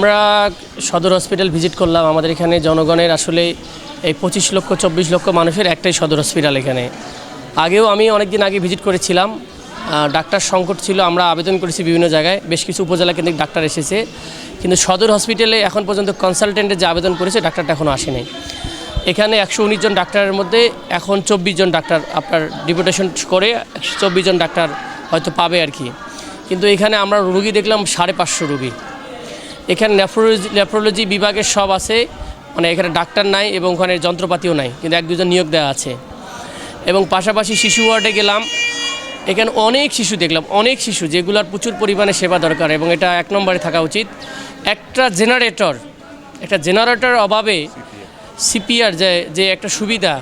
আমরা সদর hospital visit করলাম। আমাদের এখানে জনগণের আসলে এই 25 লক্ষ 24 লক্ষ মানুষের একটাই সদর হসপিটাল। এখানে আগেও আমি অনেক দিন আগে ভিজিট করেছিলাম, ডাক্তার সংকট ছিল, আমরা আবেদন করেছি বিভিন্ন জায়গায়, বেশ কিছু উপজেলা কেন্দ্রিক ডাক্তার এসেছে, কিন্তু সদর হসপিটালে এখন পর্যন্ত কনসালটেন্টের যে আবেদন করেছে ডাক্তারটা এখনও আসেনি। এখানে 119 জন ডাক্তারের মধ্যে এখন 24 জন ডাক্তার আপনার ডিপুটেশন করে 24 জন ডাক্তার হয়তো পাবে আর কি। কিন্তু এখানে আমরা রুগী দেখলাম 550 রুগী। এখানে নেফ্রোলজি বিভাগের সব আছে, মানে এখানে ডাক্তার নাই এবং ওখানে যন্ত্রপাতিও নাই, কিন্তু 1-2 জন নিয়োগ দেওয়া আছে। এবং পাশাপাশি শিশু ওয়ার্ডে গেলাম, এখানে অনেক শিশু দেখলাম, অনেক শিশু যেগুলোর প্রচুর পরিমাণে সেবা দরকার এবং এটা 1 নম্বরে থাকা উচিত। একটা জেনারেটর অভাবে সিপিআর যে একটা সুবিধা,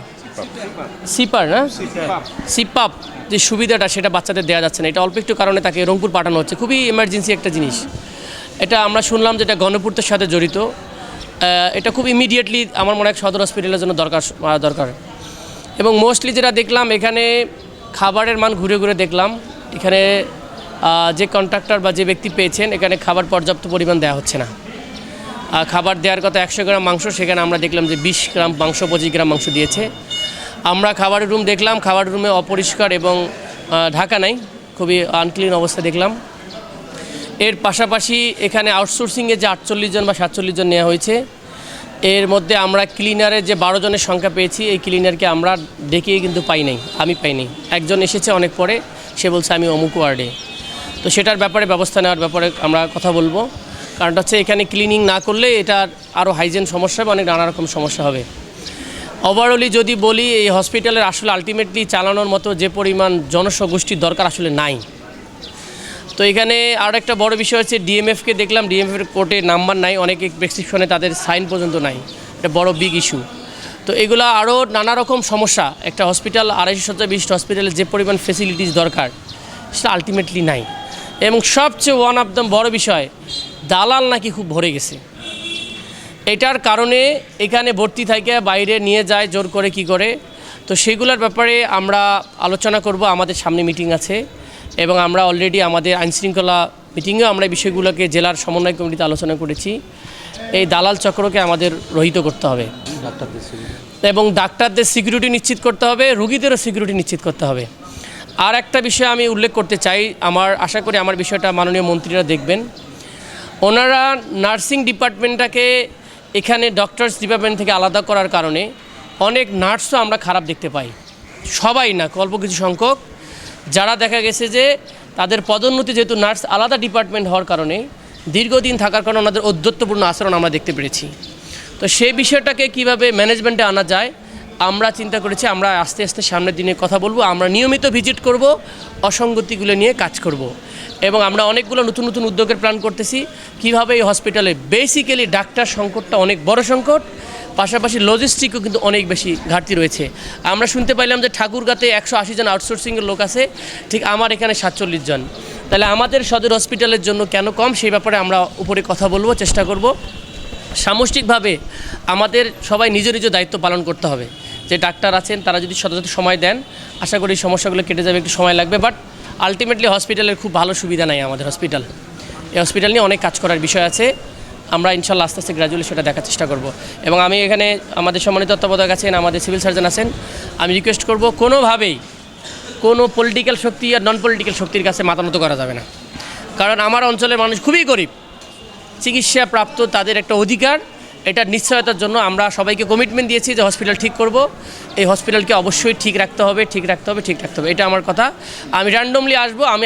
সিপাপ যে সুবিধাটা সেটা বাচ্চাদের দেওয়া যাচ্ছে না। এটা অল্প একটু কারণে তাকে রংপুর পাঠানো হচ্ছে, খুবই এমার্জেন্সি একটা জিনিস। এটা আমরা শুনলাম যেটা গণপূর্তের সাথে জড়িত। এটা খুব ইমিডিয়েটলি আমার মনে হয় সদর হসপিটালের জন্য দরকার। এবং মোস্টলি যেটা দেখলাম এখানে খাবারের মান ঘুরে ঘুরে দেখলাম, এখানে যে কন্ট্রাক্টর বা যে ব্যক্তি পেয়েছেন এখানে খাবার পর্যাপ্ত পরিমাণ দেওয়া হচ্ছে না। খাবার দেওয়ার কথা 100 গ্রাম মাংস, সেখানে আমরা দেখলাম যে 20 গ্রাম মাংস 25 গ্রাম মাংস দিয়েছে। আমরা খাবারের রুম দেখলাম, খাবার রুমে অপরিষ্কার এবং ঢাকা নাই, খুবই আনক্লিন অবস্থা দেখলাম। এর পাশাপাশি এখানে আউটসোর্সিংয়ে যে 48 জন বা 47 জন নেওয়া হয়েছে, এর মধ্যে আমরা ক্লিনারের যে 12 জনের সংখ্যা পেয়েছি, এই ক্লিনারকে আমরা ডেকে কিন্তু আমি পাইনি। একজন এসেছে অনেক পরে, সে বলছে আমি অমুক ওয়ার্ডে। তো সেটার ব্যাপারে ব্যবস্থা নেওয়ার ব্যাপারে আমরা কথা বলবো, কারণটা হচ্ছে এখানে ক্লিনিং না করলে এটার আরও হাইজেন সমস্যা হবে, অনেক নানা রকম সমস্যা হবে। ওভারঅলি যদি বলি, এই হসপিটালের আসলে আলটিমেটলি চালানোর মতো যে পরিমাণ জনসমষ্টির দরকার আসলে নাই। তো এখানে আর একটা বড় বিষয় হচ্ছে ডিএমএফকে দেখলাম, ডিএমএফের কোর্টে নাম্বার নাই, অনেকে প্রেসক্রিপশনে তাদের সাইন পর্যন্ত নাই, এটা বড় বিগ ইস্যু। তো এগুলো আরও নানা রকম সমস্যা। একটা হসপিটাল 250 শয্যা বিশিষ্ট হসপিটালে যে পরিমাণ ফেসিলিটিস দরকার সেটা আলটিমেটলি নাই। এবং সবচেয়ে ওয়ান অফ দ্য বড় বিষয়, দালাল নাকি খুব ভরে গেছে। এটার কারণে এখানে ভর্তি থেকে বাইরে নিয়ে যায় জোর করে কি করে। তো সেগুলোর ব্যাপারে আমরা আলোচনা করব, আমাদের সামনে মিটিং আছে এবং আমরা অলরেডি আমাদের আইনশৃঙ্খলা মিটিংয়েও আমরা এই বিষয়গুলোকে জেলার সমন্বয় কমিটিতে আলোচনা করেছি। এই দালাল চক্রকে আমাদের রহিত করতে হবে এবং ডাক্তারদের সিকিউরিটি নিশ্চিত করতে হবে, রুগীদেরও সিকিউরিটি নিশ্চিত করতে হবে। আর একটা বিষয় আমি উল্লেখ করতে চাই, আশা করি আমার বিষয়টা মাননীয় মন্ত্রীরা দেখবেন। ওনারা নার্সিং ডিপার্টমেন্টটাকে এখানে ডক্টরস ডিপার্টমেন্ট থেকে আলাদা করার কারণে অনেক নার্সও আমরা খারাপ দেখতে পাই, সবাই না, অল্প কিছু সংখ্যক যারা দেখা গেছে যে তাদের পদোন্নতি, যেহেতু নার্স আলাদা ডিপার্টমেন্ট হওয়ার কারণে দীর্ঘদিন থাকার কারণে ওনাদের ঔদ্ধত্যপূর্ণ আচরণ আমরা দেখতে পেরেছি। তো সেই বিষয়টাকে কিভাবে ম্যানেজমেন্টে আনা যায় আমরা চিন্তা করেছি। আমরা আস্তে আস্তে সামনের দিনে কথা বলবো, আমরা নিয়মিত ভিজিট করব, অসঙ্গতিগুলো নিয়ে কাজ করব এবং আমরা অনেকগুলো নতুন নতুন উদ্যোগের প্ল্যান করতেছি কিভাবে এই হসপিটালে বেসিক্যালি ডাক্তার সংকটটা অনেক বড় সংকট, পাশাপাশি লজিস্টিকও কিন্তু অনেক বেশি ঘাটতি রয়েছে। আমরা শুনতে পাইলাম যে ঠাকুরগাঁতে 180 জন আউটসোর্সিংয়ের লোক আছে, ঠিক আমার এখানে 47 জন। তাহলে আমাদের সদর হসপিটালের জন্য কেন কম, সেই ব্যাপারে আমরা উপরে কথা বলবো, চেষ্টা করব। সামষ্টিকভাবে আমাদের সবাই নিজ নিজ দায়িত্ব পালন করতে হবে। যে ডাক্তার আছেন তারা যদি যথাযথ সময় দেন, আশা করি সমস্যাগুলো কেটে যাবে, একটু সময় লাগবে। বাট আলটিমেটলি হসপিটালের খুব ভালো সুবিধা নাই আমাদের হসপিটাল। এই হসপিটাল নিয়ে অনেক কাজ করার বিষয় আছে, আমরা ইনশাল্লাহ আস্তে আস্তে গ্র্যাজুয়ালি সেটা দেখার চেষ্টা করব। এবং আমি এখানে আমাদের সম্মানিত তত্ত্বাবধায়ক আছেন, আমাদের সিভিল সার্জন আছেন, আমি রিকোয়েস্ট করব কোনোভাবেই কোনো পলিটিক্যাল শক্তি আর নন পলিটিক্যাল শক্তির কাছে মাথা নত করা যাবে না। কারণ আমার অঞ্চলের মানুষ খুবই গরিব, চিকিৎসা প্রাপ্ত তাদের একটা অধিকার, এটার নিশ্চয়তার জন্য আমরা সবাইকে কমিটমেন্ট দিয়েছি যে হসপিটাল ঠিক করব, এই হসপিটালকে অবশ্যই ঠিক রাখতে হবে। এটা আমার কথা। আমি র্যান্ডমলি আসবো, আমি